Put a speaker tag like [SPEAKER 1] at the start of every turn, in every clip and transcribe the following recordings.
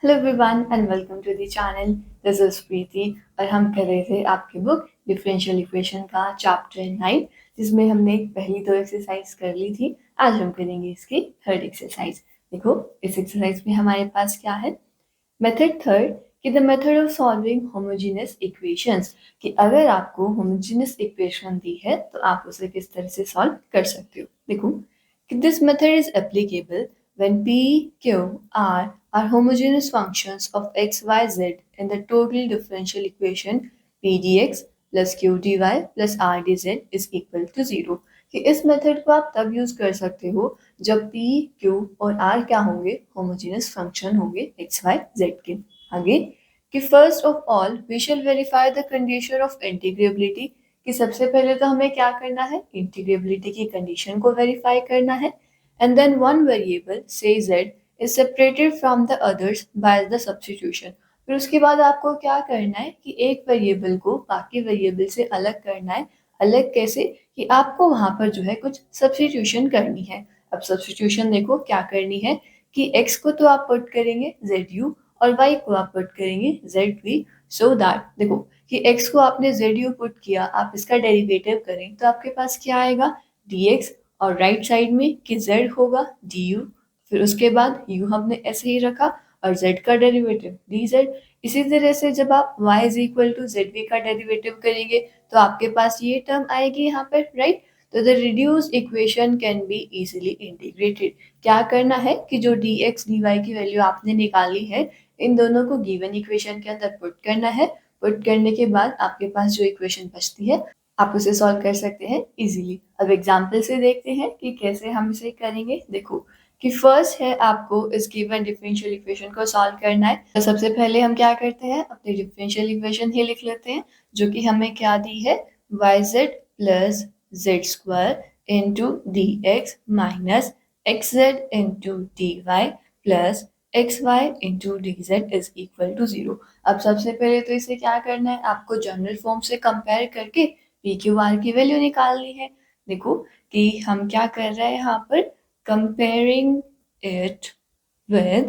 [SPEAKER 1] Hello everyone and welcome to the channel. This is Preeti और हम कर रहे थे आपकी बुक डिफरेंशियल इक्वेशन का चैप्टर 9, जिसमें हमने पहली दो एक्सरसाइज कर ली थी। आज हम करेंगे इसकी थर्ड एक्सरसाइज। देखो, इस एक्सरसाइज में हमारे पास क्या है। मेथड थर्ड कि the method of solving homogeneous equations, कि अगर आपको होमोजेनियस इक्वेशन दी है तो आप उसे किस तरह से सॉल्व कर सकते हो। देखो कि this method is applicable when p, q, r are homogeneous functions of x, y, z in the total differential equation p dx plus q dy plus r dz is equal to 0। कि इस method को आप तब use कर सकते हो जब p, q और r क्या होंगे, होमोजेनियस फंक्शन होंगे x, y, z के। आगे कि first of all we shall verify the condition of integrability, कि सबसे पहले तो हमें क्या करना है, इंटीग्रेबिलिटी की कंडीशन को वेरीफाई करना है। And then one variable, say z, is separated from the others by the substitution। फिर उसके बाद आपको क्या करना है कि एक वेरिएबल को बाकी वेरिएबल से अलग करना है। अलग कैसे, कि आपको वहां पर जो है कुछ सब्स्टिट्यूशन करनी है। अब सब्स्टिट्यूशन देखो क्या करनी है कि x को तो आप पुट करेंगे zu और y को आप पुट करेंगे zv, सो दैट देखो कि x को आपने zu पुट किया, आप इसका डेरिवेटिव करें तो आपके पास क्या आएगा, dx, और राइट साइड में कि z होगा du, फिर उसके बाद u हमने ऐसे ही रखा और z का डेरिवेटिव dz। इसी तरह से जब आप y is equal to zv का डेरिवेटिव करेंगे तो आपके पास ये टर्म आएगी यहाँ पर, राइट। तो the reduce equation can be easily integrated. क्या करना है कि जो dx dy की वैल्यू आपने निकाली है, इन दोनों को गिवन इक्वेशन के अंदर पुट करना है। पुट करने के बाद आपके पास जो इक्वेशन बचती है आप उसे सॉल्व कर सकते हैं इजीली। अब एग्जाम्पल से देखते हैं कि कैसे हम इसे करेंगे। देखो कि फर्स्ट है आपको इस गिवन डिफरेंशियल इक्वेशन को सॉल्व करना है। तो सबसे पहले हम क्या करते हैं, अपनी डिफरेंशियल इक्वेशन ही लिख लेते हैं, जो कि हमें क्या दी है, yz plus z square into d x minus x z into d Y plus x Y into D Z is equal to 0। अब सबसे पहले तो इसे क्या करना है, आपको जनरल फॉर्म से कंपेयर करके पी क्यू आर की वैल्यू निकालनी है। देखो कि हम क्या कर रहे हैं यहाँ पर, comparing it with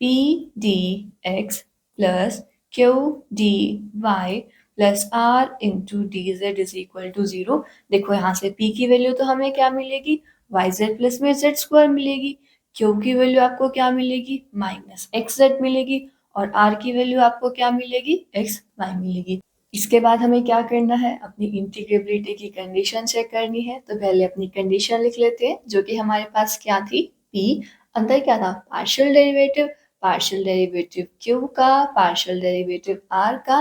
[SPEAKER 1] P D x plus Q D Y plus R into D Z is equal to 0। देखो यहाँ से p की वैल्यू तो हमें क्या मिलेगी, वाई जेड प्लस में जेड स्क्वायर मिलेगी। q की वैल्यू आपको क्या मिलेगी, माइनस एक्स जेड मिलेगी। और r की वैल्यू आपको क्या मिलेगी, एक्स वाई मिलेगी। इसके बाद हमें क्या करना है, अपनी इंटीग्रेबिलिटी की कंडीशन चेक करनी है। तो पहले अपनी कंडीशन लिख लेते हैं, जो कि हमारे पास क्या थी, p, अंदर क्या था, पार्शियल डेरिवेटिव q का, पार्शियल डेरिवेटिव r का।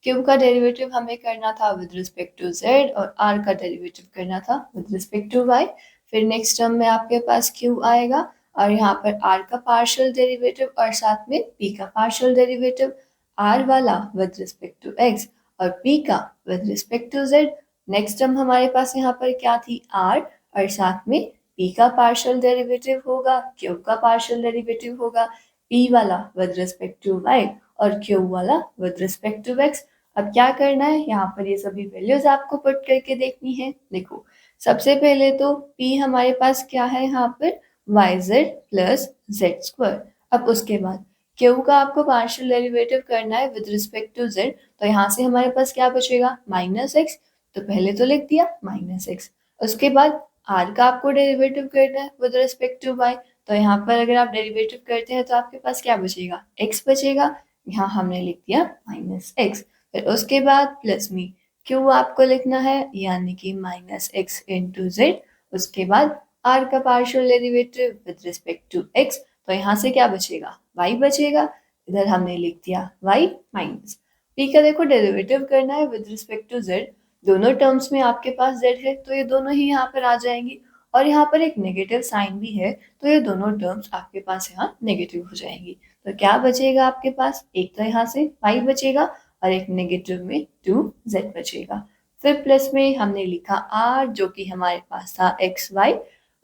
[SPEAKER 1] q का डेरिवेटिव हमें करना था विद रिस्पेक्ट टू z और r का डेरिवेटिव करना था विद रिस्पेक्ट टू y। फिर नेक्स्ट टर्म में आपके पास q आएगा और यहाँ पर r का पार्शियल डेरिवेटिव और साथ में p का पार्शियल डेरिवेटिव, r वाला विद रिस्पेक्ट टू x और p का with respect to z। Next term हमारे पास यहाँ पर क्या थी, r, और साथ में p का पार्शियल डेरिवेटिव होगा, q का पार्शियल डेरिवेटिव होगा, p वाला विद रिस्पेक्ट टू y और q वाला विद रिस्पेक्ट टू x। अब क्या करना है, यहाँ पर ये सभी वैल्यूज आपको पुट करके देखनी है। देखो सबसे पहले तो p हमारे पास क्या है यहाँ पर, yz प्लस जेड स्क्वायर। अब उसके बाद q का आपको पार्शियल डेरिवेटिव करना है विद रिस्पेक्ट टू z, तो यहाँ से हमारे पास क्या बचेगा, माइनस एक्स। तो पहले तो लिख दिया माइनस एक्स। उसके बाद r का आपको डेरिवेटिव करना है विद रिस्पेक्ट टू y, तो यहाँ पर अगर आप डेरिवेटिव करते हैं तो आपके पास क्या बचेगा, x बचेगा। यहाँ हमने लिख दिया माइनस एक्स। फिर उसके बाद प्लस में q आपको लिखना है, यानी कि माइनस एक्स इंटू जेड। उसके बाद r का partial derivative with respect to x, तो यहाँ से क्या बचेगा, y बचेगा। इधर हमने लिख दिया y माइनस p का देखो डेरिवेटिव करना है विद रिस्पेक्ट टू z। दोनों टर्म्स में आपके पास z है तो ये दोनों ही यहाँ पर आ जाएंगी, और यहाँ पर एक नेगेटिव साइन भी है तो ये दोनों टर्म्स आपके पास यहाँ नेगेटिव हो जाएंगी। तो क्या बचेगा आपके पास, एक तो यहाँ से y बचेगा और एक नेगेटिव में 2z बचेगा। फिर प्लस में हमने लिखा r, जो कि हमारे पास था एक्स वाई।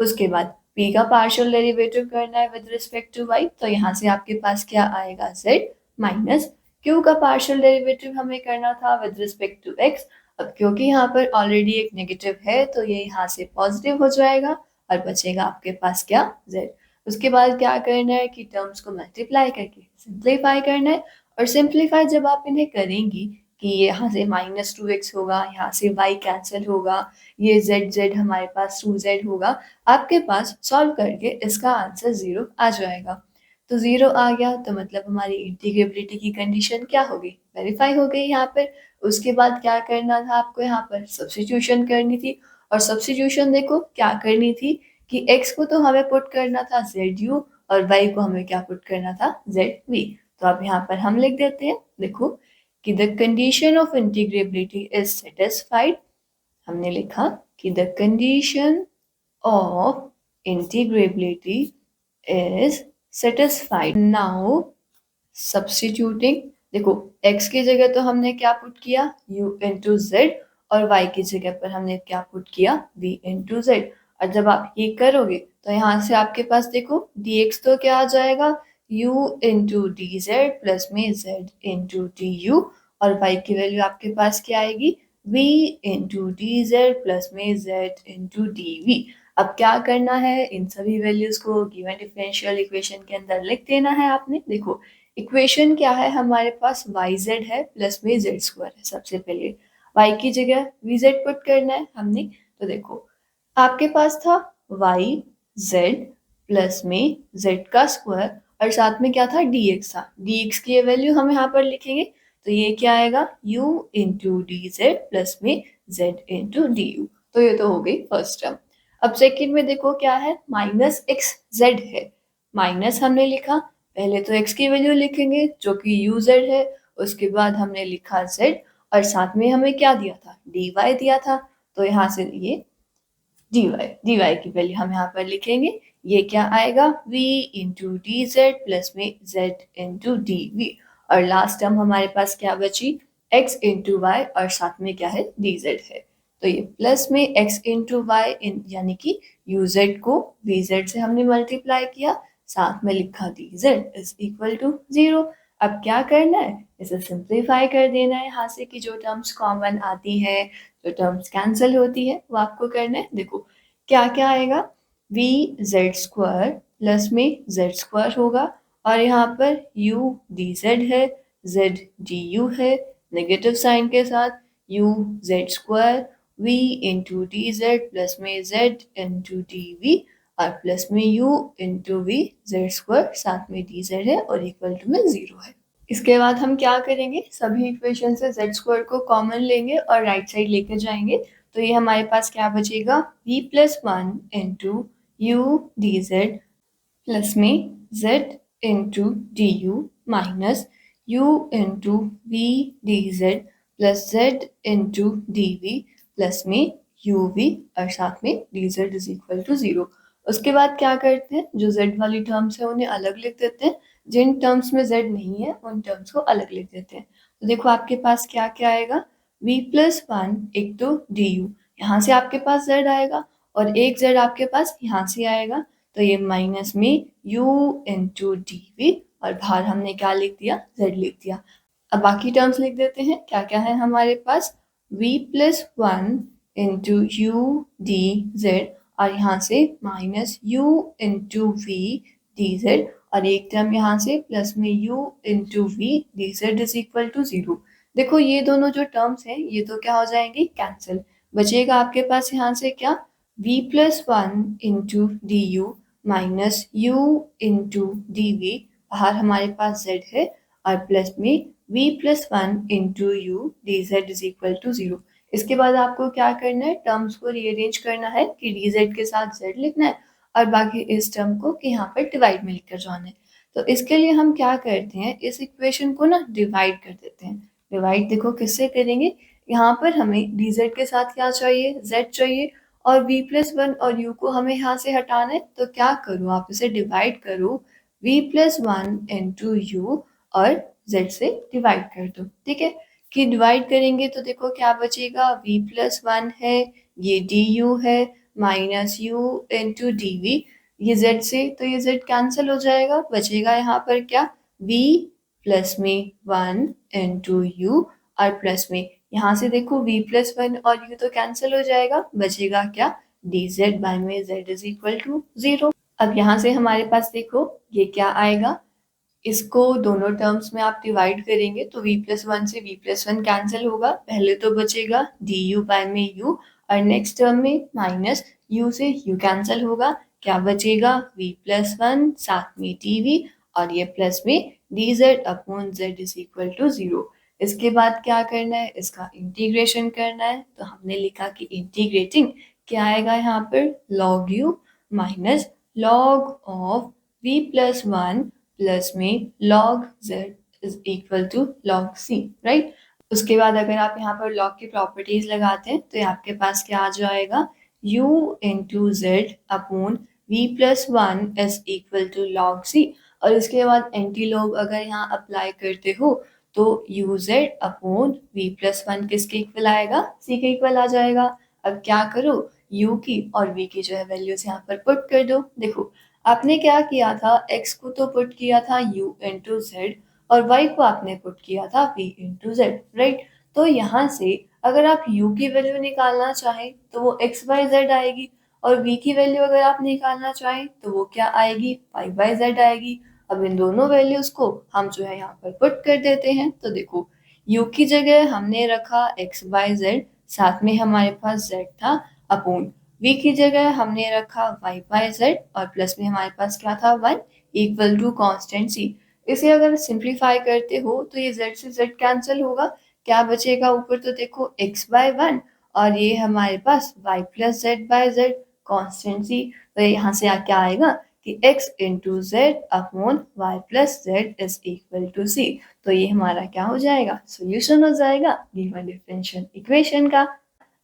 [SPEAKER 1] उसके बाद p का पार्शियल डेरिवेटिव करना है विद रिस्पेक्ट टू y, तो यहाँ से आपके पास क्या आएगा, z माइनस q का पार्शियल डेरिवेटिव हमें करना था विद रिस्पेक्ट टू x। अब क्योंकि यहाँ पर ऑलरेडी एक नेगेटिव है तो ये यहाँ से पॉजिटिव हो जाएगा और बचेगा आपके पास क्या, z। उसके बाद क्या करना है कि टर्म्स को मल्टीप्लाई करके सिंप्लीफाई करना है। और सिंप्लीफाई जब आप इन्हें करेंगी कि ये यहाँ से -2x होगा, यहाँ से y कैंसिल होगा, ये z हमारे पास 2z होगा, आपके पास सॉल्व करके इसका आंसर 0 आ जाएगा। तो 0 आ गया तो मतलब हमारी इंटीग्रेबिलिटी की कंडीशन क्या हो गई, वेरीफाई हो गई यहाँ पर। उसके बाद क्या करना था आपको, यहाँ पर सब्स्टिट्यूशन करनी थी। और सब्स्टिट्यूशन देखो क्या करनी थी कि x को तो हमें पुट करना था ZU और y को हमें क्या पुट करना था ZV। तो अब यहाँ पर हम लिख देते हैं, देखो कि the condition of integrability is satisfied. हमने लिखा कि the condition of integrability is satisfied. Now substituting, देखो x की जगह तो हमने क्या पुट किया u इंटू जेड, और y की जगह पर हमने क्या पुट किया v इंटू जेड। और जब आप ये करोगे तो यहाँ से आपके पास देखो dx तो क्या आ जाएगा u into D Z plus में z इंटू डी यू, और y की वैल्यू आपके पास क्या आएगी v into D Z plus में z इंटू डी वी। अब क्या करना है, इन सभी वैल्यूज को गिवन डिफरेंशियल इक्वेशन के अंदर लिख देना है आपने। देखो इक्वेशन क्या है हमारे पास, yz है प्लस में z स्क्वायर है। सबसे पहले y की जगह vz पुट करना है हमने। तो देखो आपके पास था yz प्लस में z का स्क्वायर और साथ में क्या था dx था। dx की ये वैल्यू हम यहाँ पर लिखेंगे तो ये क्या आएगा u into D Z plus में z इंटू डी यू। तो ये तो हो गई फर्स्ट टर्म। अब सेकेंड में देखो क्या है, माइनस एक्स जेड है। माइनस हमने लिखा, पहले तो x की वैल्यू लिखेंगे जो कि uz है, उसके बाद हमने लिखा z और साथ में हमें क्या दिया था dy दिया था। तो यहाँ से ये dy की वैल्यू हम यहाँ पर लिखेंगे, ये क्या आएगा v into D Z plus में z इंटू डी वी। और लास्ट टर्म हमारे पास क्या बची x इंटू वाई और साथ में क्या है dz है। तो ये प्लस में x इंटू वाई यानी कि uz को vz से हमने मल्टीप्लाई किया, साथ में लिखा dz इज इक्वल टू 0। अब क्या करना है, इसे सिंप्लीफाई कर देना है यहाँ से कि जो टर्म्स कॉमन आती है, जो टर्म्स कैंसिल होती है वो आपको करना है। देखो क्या क्या आएगा, v z स्क्वायर प्लस में z स्क्वायर होगा और यहाँ पर u dz है, z du है, नेगेटिव साइन के साथ u z square v into D Z plus में z इंटू डी वी और प्लस में u into V Z square, साथ में डी जेड है और इक्वल टू में 0 है। इसके बाद हम क्या करेंगे, सभी इक्वेशन से z स्क्वायर को कॉमन लेंगे और राइट साइड लेके जाएंगे। तो ये हमारे पास क्या बचेगा v plus 1 into U D Z plus में z into D U minus u into V D Z plus z into D V plus में यू वी और साथ में D Z is equal to 0। उसके बाद क्या करते हैं, जो z वाली टर्म्स है उन्हें अलग लिख देते हैं, जिन टर्म्स में z नहीं है उन टर्म्स को अलग लिख देते हैं। तो देखो आपके पास क्या क्या आएगा, v प्लस 1 एक तो डी यू, यहाँ से आपके पास z आएगा और एक z आपके पास यहाँ से आएगा, तो ये माइनस में u इंटू डी वी और बाहर हमने क्या लिख दिया z लिख दिया। अब बाकी टर्म्स लिख देते हैं, क्या क्या है हमारे पास, v plus 1 into U D Z और यहाँ से minus u into V D Z और एक टर्म यहाँ से प्लस में u into V D Z is equal to 0। देखो ये दोनों जो टर्म्स हैं ये तो क्या हो जाएंगी कैंसिल, बचेगा आपके पास यहाँ से क्या v plus 1 into D U minus u into D V, बाहर हमारे पास z है और प्लस में v plus 1 into U D Z is equal to 0। इसके बाद आपको क्या करना है, टर्म्स को रीअरेंज करना है कि डी जेड के साथ z लिखना है और बाकी इस टर्म को कि यहाँ पर डिवाइड में लिखकर जाना है। तो इसके लिए हम क्या करते हैं, इस इक्वेशन को ना डिवाइड कर देते हैं। डिवाइड देखो किससे करेंगे, यहाँ पर हमें डी जेड के साथ क्या चाहिए z चाहिए और v प्लस 1 और u को हमें यहाँ से हटाना है। तो क्या करूँ, आप इसे डिवाइड करो v प्लस 1 इंटू यू और z से डिवाइड कर दो, ठीक है। कि डिवाइड करेंगे तो देखो क्या बचेगा, v प्लस 1 है, ये डी यू है minus u into D V, ये z से तो ये z कैंसिल हो जाएगा, बचेगा यहाँ पर क्या v प्लस में 1 इंटू यू और प्लस में यहाँ से देखो v प्लस 1 और u तो कैंसिल हो जाएगा, बचेगा क्या डी जेड बाय में z इज इक्वल टू 0। अब यहाँ से हमारे पास देखो ये क्या आएगा, इसको दोनों टर्म्स में आप डिवाइड करेंगे तो v+1 से v+1 कैंसिल होगा, पहले तो बचेगा du बाय में u और नेक्स्ट टर्म में माइनस u से u कैंसिल होगा, क्या बचेगा v+1 साथ में dv और ये प्लस में dz upon z is equal to 0। इसके बाद क्या करना है, इसका इंटीग्रेशन करना है, तो हमने लिखा कि इंटीग्रेटिंग क्या आएगा यहाँ पर log u minus log of v+1 plus में log z is equal to log c, right. उसके बाद अगर आप यहाँ पर log की प्रॉपर्टीज लगाते हैं तो आपके पास क्या आ जाएगा u into Z upon v+1 is equal to log c और इसके बाद एंटी लॉग अगर यहाँ अप्लाई करते हो तो uz अपॉन v+1 किसके इक्वल आएगा, c के इक्वल आ जाएगा। अब क्या करो, u की और v की जो है वैल्यूज यहाँ पर पुट कर दो। देखो आपने क्या किया था, x को तो पुट किया था u इंटू जेड और y को आपने पुट किया था v इंटू जेड, राइट। तो यहाँ से अगर आप u की वैल्यू निकालना चाहें तो वो x बाय z आएगी और v की वैल्यू अगर आप निकालना चाहें तो वो क्या आएगी, y बाय z आएगी। अब इन दोनों वैल्यूज को हम जो है यहाँ पर पुट कर देते हैं, तो देखो u की जगह हमने रखा x बाय z, साथ में हमारे पास z था, अपॉन v की जगह हमने रखा y बाय z और प्लस में हमारे पास क्या था 1 इक्वल टू कांस्टेंट c। इसे अगर सिंप्लीफाई करते हो तो ये z से z कैंसिल होगा, क्या बचेगा ऊपर, तो देखो x बाय 1 और ये हमारे पास y plus z by z constant c। तो यहाँ से क्या आएगा कि x into Z upon Y plus Z is equal to c। तो ये हमारा क्या हो जाएगा, सोल्यूशन हो जाएगा गिवन डिफरेंशियल इक्वेशन का।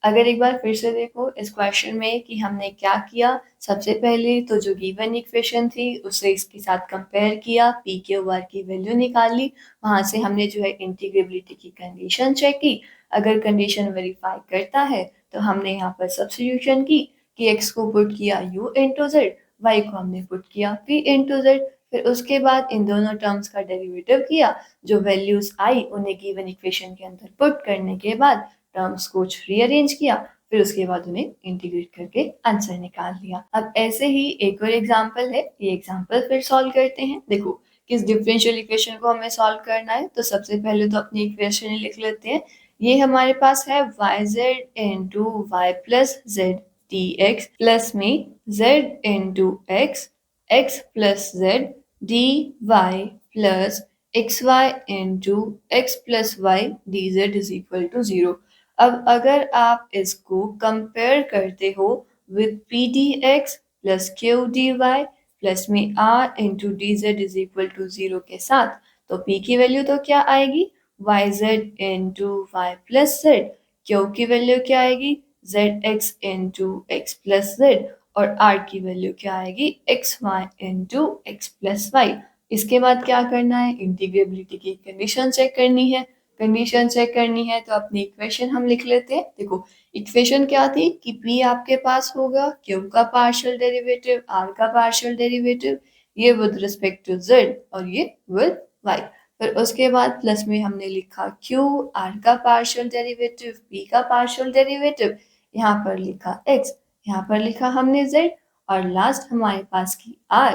[SPEAKER 1] अगर एक बार फिर से देखो इस क्वेश्चन में कि हमने क्या किया, सबसे पहले तो जो गिवन इक्वेशन थी उसे इसके साथ कंपेयर किया, पी क्यू आर की वैल्यू निकाली, वहां से हमने जो है इंटीग्रेबिलिटी की कंडीशन चेक की। अगर कंडीशन वेरीफाई करता है तो हमने यहाँ पर सब्स्टिट्यूशन की कि x को पुट किया u इंटू जेड, y को हमने पुट किया v इंटू जेड, फिर उसके बाद इन दोनों टर्म्स का डेरिवेटिव किया, जो वैल्यूज आई उन्हें गिवन इक्वेशन के अंदर पुट करने के बाद टर्म्स को रीअरेंज किया, फिर उसके बाद उन्हें इंटीग्रेट करके आंसर निकाल लिया। अब ऐसे ही एक और एग्जांपल है, ये एग्जांपल फिर सॉल्व करते हैं। देखो किस डिफरेंशियल इक्वेशन को हमें सॉल्व करना है, तो सबसे पहले तो अपनी इक्वेशन लिख लेते हैं। ये हमारे पास है yz into Y plus z d x plus में z into x x plus z d Y plus x Y into x plus y d Z is equal to 0। अब अगर आप इसको कंपेयर करते हो with P D x plus Q D Y plus में R into D Z is equal to 0 के साथ, तो पी की वैल्यू तो क्या आएगी Y Z into Y plus Z, Q की वैल्यू क्या आएगी Z X into x plus Z और आर की वैल्यू क्या आएगी X Y into x plus Y. इसके बाद क्या करना है, इंटीग्रेबिलिटी की कंडीशन चेक करनी है। कंडीशन चेक करनी है तो अपनी इक्वेशन हम लिख लेते हैं। देखो इक्वेशन क्या थी कि P आपके पास होगा Q का पार्शियल डेरिवेटिव, R का पार्शियल डेरिवेटिव, ये विद रिस्पेक्ट टू Z और ये विद Y। फिर उसके बाद प्लस में हमने लिखा Q, R का पार्शियल डेरिवेटिव, P का पार्शियल डेरिवेटिव, यहाँ पर लिखा X, यहाँ पर लिखा हमने Z और लास्ट हमारे पास की R,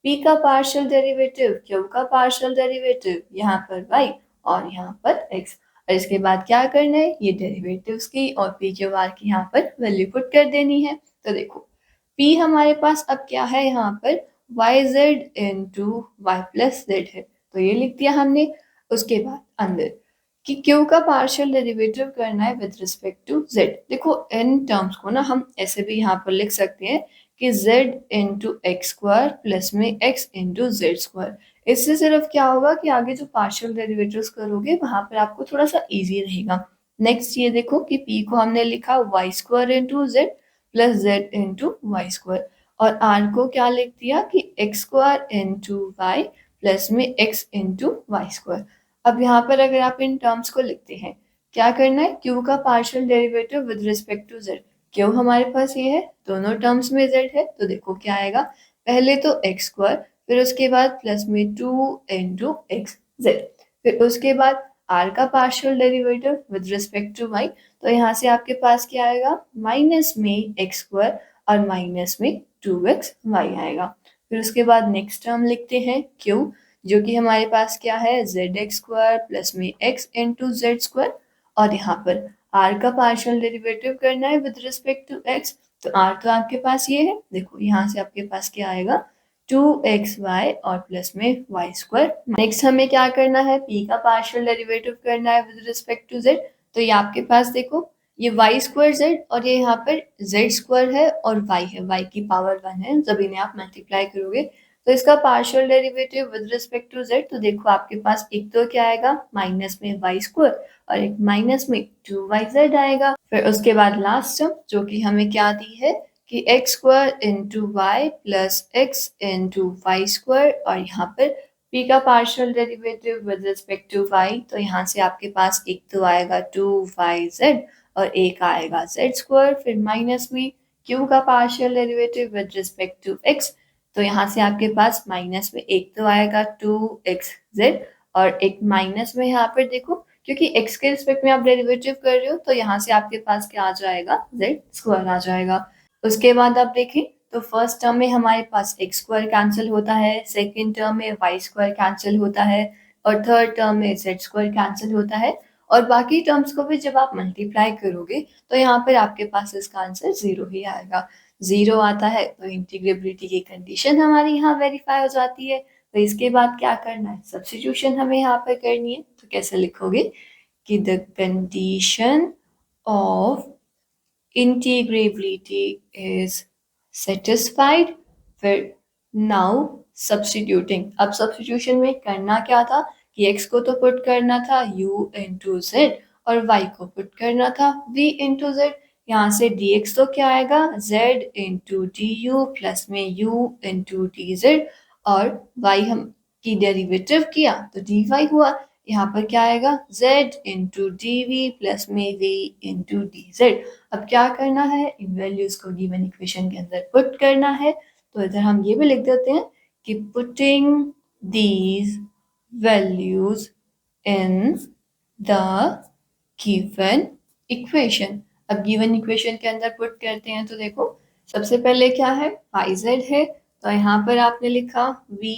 [SPEAKER 1] P का पार्शियल डेरिवेटिव, Q का पार्शियल डेरिवेटिव, यहाँ पर Y और यहाँ पर x। और इसके बाद क्या करना है, ये डेरिवेटिव्स की और पी क्यू आर की यहाँ पर वैल्यू पुट कर देनी है। तो देखो p हमारे पास अब क्या है, यहाँ पर Y Z into Y plus Z है, तो ये लिख दिया हमने। उसके बाद अंदर कि q का पार्शियल डेरिवेटिव करना है विद रिस्पेक्ट टू z। देखो इन टर्म्स को ना हम ऐसे भी यहाँ पर लिख सकते हैं कि z into x square plus में x इंटू जेड स्क्वायर। इससे सिर्फ क्या होगा कि आगे जो पार्शियल डेरिवेटिव्स करोगे वहां पर आपको थोड़ा सा इजी रहेगा। नेक्स्ट ये देखो कि p को हमने लिखा Y square into Z plus Z into Y square और r को क्या लिख दिया कि X square into Y plus में x इंटू वाई स्क्वायर। अब यहाँ पर अगर आप इन टर्म्स को लिखते हैं, क्या करना है, q का partial derivative with respect to z, q हमारे पास ये है, दोनों टर्म्स में z है, तो देखो क्या आएगा, पहले तो एक्स स्क्वायर, फिर उसके बाद प्लस में 2 इंटू एक्स जेड, फिर उसके बाद r का partial derivative with respect to y, तो यहाँ से आपके पास क्या आएगा माइनस में एक्स स्क्वायर और माइनस में 2x y आएगा। फिर उसके बाद नेक्स्ट टर्म लिखते हैं q, जो कि हमारे पास क्या है zx² प्लस में x इंटू z², और यहाँ पर r का पार्शियल डेरिवेटिव करना है विद रिस्पेक्ट टू x, तो r तो आपके पास ये है, देखो यहाँ से आपके पास क्या आएगा 2xy और प्लस में y²। नेक्स्ट हमें क्या करना है, p का पार्शियल डेरिवेटिव करना है विद रिस्पेक्ट टू z, तो ये आपके पास देखो ये y² z और ये यहाँ पर z² है और y है, y की पावर 1 है, जब इन्हें आप मल्टीप्लाई करोगे तो इसका partial derivative with respect to z, तो देखो आपके पास एक तो क्या आएगा माइनस में y² और एक माइनस में 2yz आएगा। फिर उसके बाद लास्ट टर्म जो कि हमें क्या दी है कि x² into Y plus x into y² और यहाँ पर p का partial derivative with respect to y, तो यहाँ से आपके पास एक तो आएगा 2yz और एक आएगा z², फिर माइनस में q का partial derivative with respect to x, तो यहाँ से आपके पास माइनस में एक तो आएगा 2xz और एक माइनस में यहाँ पर देखो क्योंकि x के रिस्पेक्ट में आप डेरिवेटिव कर रहे हो तो यहाँ से आपके पास क्या आ जाएगा z² आ जाएगा। उसके बाद आप देखें तो फर्स्ट टर्म में हमारे पास x² कैंसिल होता है, सेकेंड टर्म में y² कैंसिल होता है और थर्ड टर्म में z² कैंसिल होता है, और बाकी टर्म्स को भी जब आप मल्टीप्लाई करोगे तो यहाँ पर आपके पास इसका आंसर 0 ही आएगा। 0 आता है तो इंटीग्रेबिलिटी की कंडीशन हमारी यहाँ वेरीफाई हो जाती है। तो इसके बाद क्या करना है, सब्स्टिट्यूशन हमें यहाँ पर करनी है, तो कैसे लिखोगे कि the condition of integrability is satisfied। फिर नाउ सब्स्टिट्यूटिंग, अब सब्स्टिट्यूशन में करना क्या था कि x को तो पुट करना था u इंटू z और y को पुट करना था v इंटू z, यहाँ से dx तो क्या आएगा z इंटू du प्लस में u इंटू dz और y हम की डेरिवेटिव किया तो dy हुआ, यहाँ पर क्या आएगा z इंटू डी प्लस में v इंटू डी। अब क्या करना है, इन वैल्यूज को गिवन इक्वेशन के अंदर पुट करना है, तो इधर हम ये भी लिख देते हैं कि putting these values in the given equation. अब गिवन इक्वेशन के अंदर पुट करते हैं तो देखो सबसे पहले क्या है yz है, तो यहाँ पर आपने लिखा v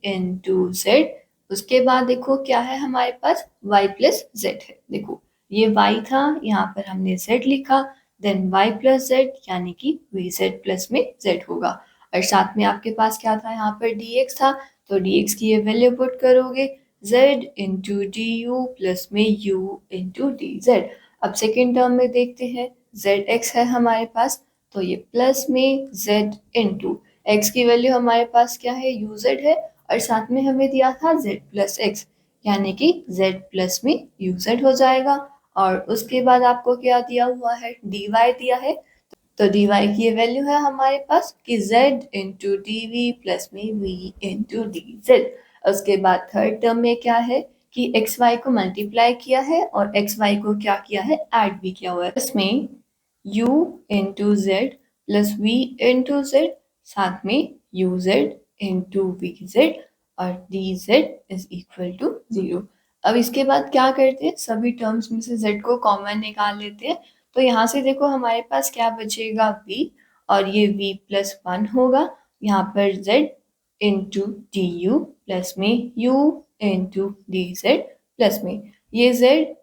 [SPEAKER 1] इंटू z, उसके बाद देखो क्या है हमारे पास y प्लस z है, देखो ये y था यहाँ पर हमने z लिखा, देन y प्लस z यानी कि vz प्लस में z होगा, और साथ में आपके पास क्या था यहाँ पर dx था, तो dx की ये वैल्यू पुट करोगे z into D U plus में u इंटू डी जेड। अब सेकेंड टर्म में देखते हैं zx है हमारे पास, तो ये प्लस में z इंटू x की वैल्यू हमारे पास क्या है uz है और साथ में हमें दिया था z प्लस x यानी कि z प्लस में uz हो जाएगा, और उसके बाद आपको क्या दिया हुआ है dy दिया है, तो dy की ये वैल्यू है हमारे पास कि z इंटू डी प्लस में v इंटू डी जेड। उसके बाद थर्ड टर्म में क्या है कि एक्स वाई को मल्टीप्लाई किया है और एक्स वाई को क्या किया है ऐड भी किया हुआ है, इसमें u into Z plus v into Z साथ में uz इंटू vz और dz इज इक्वल टू 0। अब इसके बाद क्या करते हैं, सभी टर्म्स में से z को कॉमन निकाल लेते हैं, तो यहाँ से देखो हमारे पास क्या बचेगा v और ये v प्लस 1 होगा, यहाँ पर z into D U plus में u into D Z plus में ये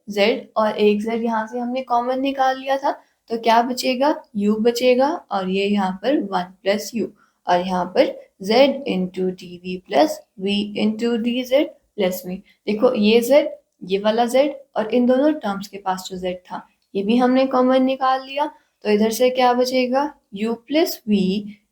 [SPEAKER 1] z और एक z यहाँ से हमने कॉमन निकाल लिया था, तो क्या बचेगा u बचेगा और ये यहाँ पर 1 प्लस u और यहाँ पर z into D V plus v into D Z plus में देखो ये z ये वाला z और इन दोनों टर्म्स के पास जो z था ये भी हमने कॉमन निकाल लिया, तो इधर से क्या बचेगा u plus v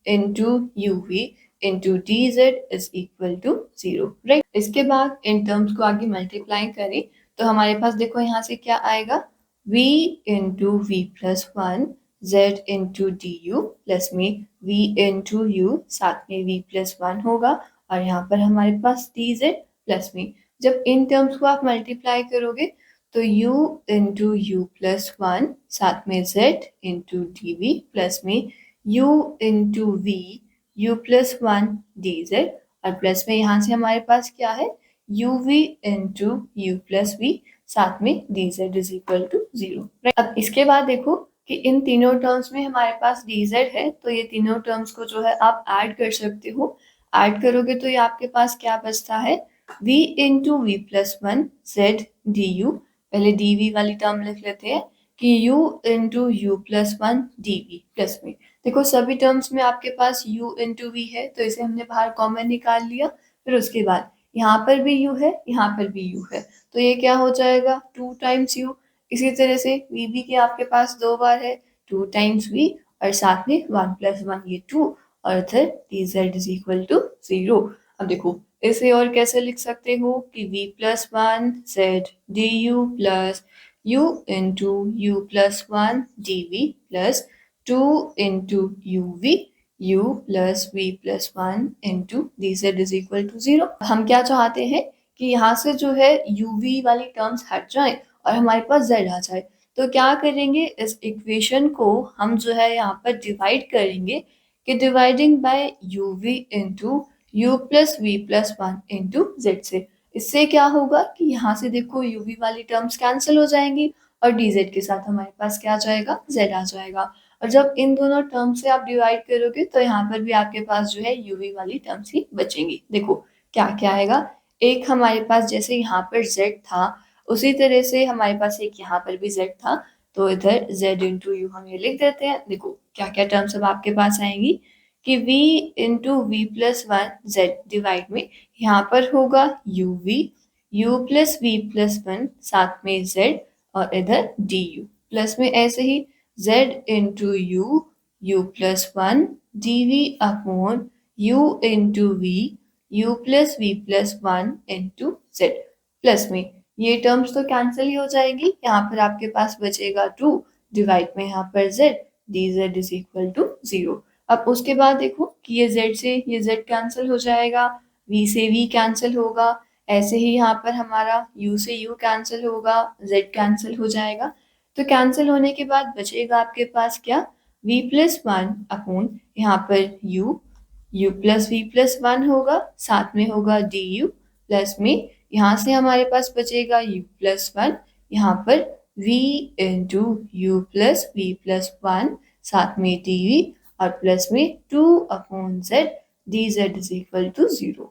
[SPEAKER 1] into U V into D Z is equal to 0, right. इसके बाद इन टर्म्स को आगे मल्टीप्लाई करें तो हमारे पास देखो यहाँ से क्या आएगा v into V plus 1 z into D U plus में v इंटू यू साथ में v प्लस 1 होगा और यहाँ पर हमारे पास डी जेड प्लस में, जब इन टर्म्स को आप मल्टीप्लाई करोगे तो u इंटू यू प्लस 1 साथ में z into D V plus में u into V u plus 1 D Z और प्लस में यहाँ से हमारे पास क्या है u v into U plus V साथ में D Z is equal to 0। अब इसके बाद देखो कि इन तीनों टर्म्स में हमारे पास डी जेड है, तो ये तीनों टर्म्स को जो है आप ऐड कर सकते हो। ऐड करोगे तो ये आपके पास क्या बचता है, v into V plus one Z D U. पहले डी वी वाली टर्म लिख लेते हैं कि u into U plus one D V plus में, देखो सभी टर्म्स में आपके पास u इंटू वी है तो इसे हमने बाहर कॉमन निकाल लिया। फिर उसके बाद यहाँ पर भी u है, यहाँ पर भी u है, तो ये क्या हो जाएगा 2 टाइम्स u। इसी तरह से v भी के आपके पास 2 बार है, 2 टाइम्स v और साथ में 1 प्लस 1 ये 2 और इधर dz इज इक्वल टू 0। अब देखो इसे और कैसे लिख सकते हो कि v plus one Z D U plus u into U plus one D V plus 2 into U V u plus v plus one into D Z is equal to 0। हम क्या चाहते हैं कि यहाँ से जो है u v वाली टर्म्स हट जाए और हमारे पास z आ जाए। तो क्या करेंगे, इस इक्वेशन को हम जो है यहाँ पर डिवाइड करेंगे कि dividing by U V into U plus V plus one into Z से। इससे क्या होगा कि यहाँ से देखो यू वी वाली टर्म्स कैंसिल हो जाएंगी और डी जेड के साथ हमारे पास क्या आ जाएगा, जेड आ जाएगा। और जब इन दोनों टर्म से आप डिवाइड करोगे तो यहाँ पर भी आपके पास जो है यू वी वाली टर्म्स ही बचेंगी। देखो क्या क्या आएगा, एक हमारे पास जैसे यहाँ पर z था उसी तरह से हमारे पास एक यहाँ पर भी z था, तो इधर z इंटू यू हम ये लिख देते हैं। देखो क्या क्या टर्म्स अब आपके पास आएंगी कि v into V plus one Z divide में यहाँ पर होगा U V U plus V plus one साथ में z और इधर डी यू प्लस में ऐसे ही z into U plus one D V upon U into V U plus V plus one into Z plus में ये टर्म्स तो कैंसिल ही हो जाएगी। यहाँ पर आपके पास बचेगा 2 डिवाइड में यहाँ पर z D Z is equal to 0। अब उसके बाद देखो कि ये z से ये z कैंसिल हो जाएगा, v से v कैंसिल होगा, ऐसे ही यहाँ पर हमारा u से u कैंसिल होगा, z कैंसिल हो जाएगा। तो कैंसिल होने के बाद बचेगा आपके पास क्या, v प्लस वन अपॉन यहाँ पर u plus V plus one होगा, साथ में होगा डी यू प्लस में यहाँ से हमारे पास बचेगा u प्लस वन, यहाँ पर v into U plus V plus one साथ में डी वी और प्लस में 2 upon Z D Z is equal to 0।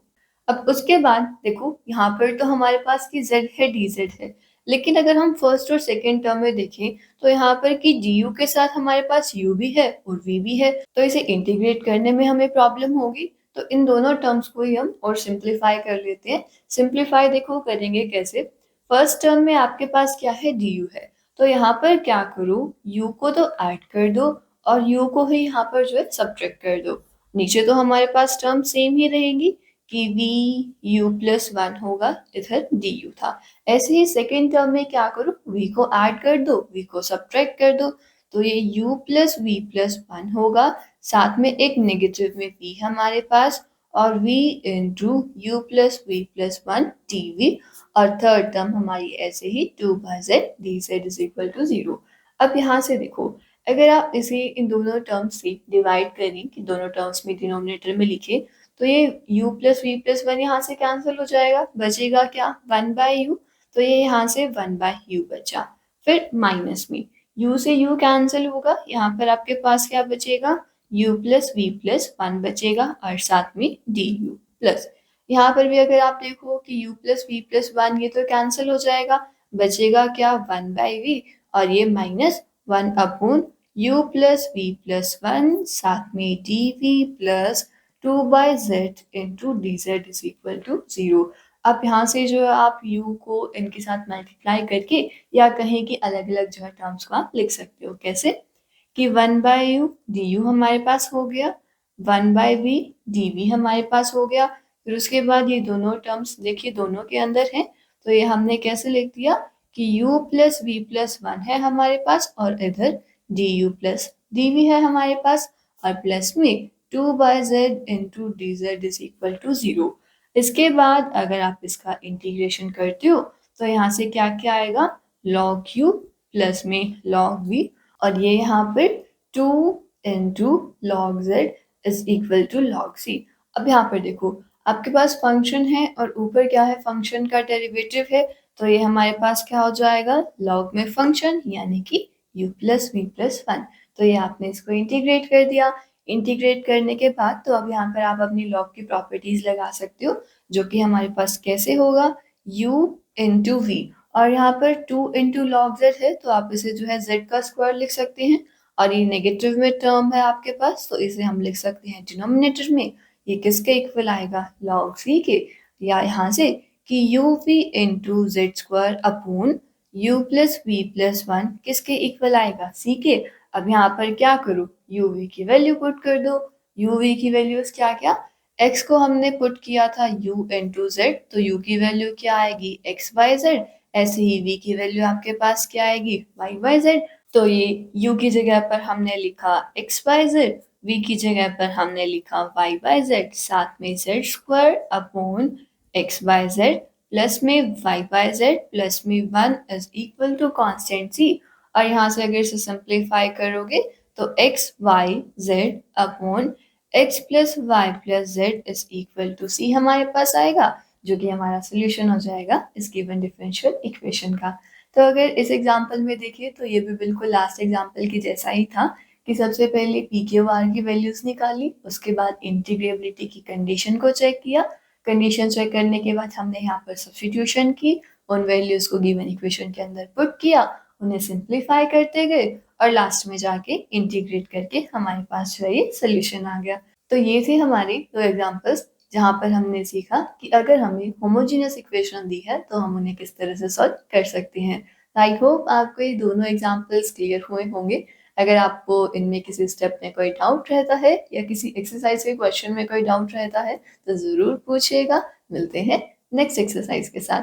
[SPEAKER 1] अब उसके बाद देखो यहाँ पर तो हमारे पास की z है डी जेड है, लेकिन अगर हम फर्स्ट और सेकेंड टर्म में देखें तो यहाँ पर कि डी यू के साथ हमारे पास u भी है और v भी है, तो इसे इंटीग्रेट करने में हमें प्रॉब्लम होगी। तो इन दोनों टर्म्स को ही हम और सिंप्लीफाई कर लेते हैं। सिंप्लीफाई देखो करेंगे कैसे, फर्स्ट टर्म में आपके पास क्या है डी यू है, तो यहाँ पर क्या करो u को तो ऐड कर दो और u को ही यहाँ पर जो है सब्ट्रैक्ट कर दो। नीचे तो हमारे पास टर्म सेम ही रहेगी कि v u प्लस वन होगा, इधर डी यू था। ऐसे ही सेकेंड टर्म में क्या करो, v को ऐड कर दो, v को सब्ट्रैक्ट कर दो, तो ये u plus V plus one होगा, साथ में एक नेगेटिव में v हमारे पास और v into U plus V plus one D V और थर्ड टर्म हमारी ऐसे ही 2 by Z D Z is equal to 0। अब यहाँ से देखो अगर आप इसे इन दोनों टर्म्स से डिवाइड करें कि दोनों टर्म्स में डिनोमिनेटर में लिखे तो ये u plus V plus one यहाँ से कैंसिल हो जाएगा, बचेगा क्या 1 बाय यू, तो ये यहाँ से 1 बाय यू बचा। फिर माइनस में u से u कैंसिल होगा, यहाँ पर आपके पास क्या बचेगा u plus V plus one बचेगा और साथ में डी यू प्लस यहाँ पर भी अगर आप देखो कि u plus V plus one ये तो कैंसिल हो जाएगा, बचेगा क्या 1 बाय वी और ये minus 1 upon u plus V plus one साथ में D V plus 2 by Z into D Z is equal to 0। अब यहाँ से जो है आप u को इनके साथ मल्टीप्लाई करके या कहें कि अलग अलग जो है टर्म्स को आप लिख सकते हो। कैसे कि 1 बाय यू डी यू हमारे पास हो गया, 1 बाय वी डी वी हमारे पास हो गया। फिर उसके बाद ये दोनों टर्म्स देखिए दोनों के अंदर हैं, तो ये हमने कैसे लिख दिया कि u plus V plus one है हमारे पास और इधर D U plus D V है हमारे पास और प्लस में 2 by Z into D Z is equal to 0। इसके बाद अगर आप इसका इंटीग्रेशन करते हो तो यहाँ से क्या क्या आएगा, log u प्लस में log v और ये यहाँ पे 2 into log z is equal to log c। अब यहाँ पर देखो आपके पास फंक्शन है और ऊपर क्या है, फंक्शन का डेरिवेटिव है, तो ये हमारे पास क्या हो जाएगा log में फंक्शन यानी कि u plus V plus one. तो ये आपने इसको इंटीग्रेट कर दिया, इंटीग्रेट करने के बाद तो अब यहाँ पर आप अपनी लॉग की प्रॉपर्टीज लगा सकते हो, जो कि हमारे पास कैसे होगा, u इंटू वी, और यहाँ पर 2 इंटू लॉग जेड है तो आप इसे जो है z का स्क्वायर लिख सकते हैं, और ये नेगेटिव में टर्म है आपके पास तो इसे हम लिख सकते हैं डिनोमिनेटर में। ये किसके इक्वल आएगा, लॉग सी के, या यहाँ से कि U V into Z square upon u plus V plus 1 किसके इक्वल आएगा, सी के। अब यहाँ पर क्या करूँ, u v की वैल्यू पुट कर दो। u v की वैल्यूज क्या क्या, x को हमने पुट किया था u इंटू जेड तो u की वैल्यू क्या आएगी, x बाय जेड। ऐसे ही v की वैल्यू आपके पास क्या आएगी, y बाय जेड। तो ये u की जगह पर हमने लिखा x बाय जेड, v की जगह पर हमने लिखा y बाय जेड, साथ में z square upon x by Z plus में y बाय जेड प्लस में 1 is equal to constant c। और यहाँ से अगर इसे सिंप्लीफाई करोगे तो x y z upon x plus Y plus Z is equal to c हमारे पास आएगा, जो कि हमारा सोल्यूशन हो जाएगा इस गिवन डिफरेंशियल इक्वेशन का। तो अगर इस एग्जांपल में देखिए तो ये भी बिल्कुल लास्ट एग्जांपल की जैसा ही था कि सबसे पहले पी क्यू आर की वैल्यूज निकाली, उसके बाद इंटीग्रेबिलिटी की कंडीशन को चेक किया, कंडीशन चेक करने के बाद हमने यहाँ पर सब्स्टिट्यूशन की, उन वैल्यूज को गिवन इक्वेशन के अंदर पुट किया, उन्हें सिंप्लीफाई करते गए और लास्ट में जाके इंटीग्रेट करके हमारे पास जो है ये सोल्यूशन आ गया। तो ये थे हमारे दो एग्जांपल्स जहाँ पर हमने सीखा कि अगर हमें होमोजेनियस इक्वेशन दी है तो हम उन्हें किस तरह से सॉल्व कर सकते हैं। आई होप आपको ये दोनों एग्जांपल्स क्लियर हुए होंगे। अगर आपको इनमें किसी स्टेप में कोई डाउट रहता है या किसी एक्सरसाइज के क्वेश्चन में कोई डाउट रहता है तो ज़रूर पूछिएगा। मिलते हैं नेक्स्ट एक्सरसाइज के साथ।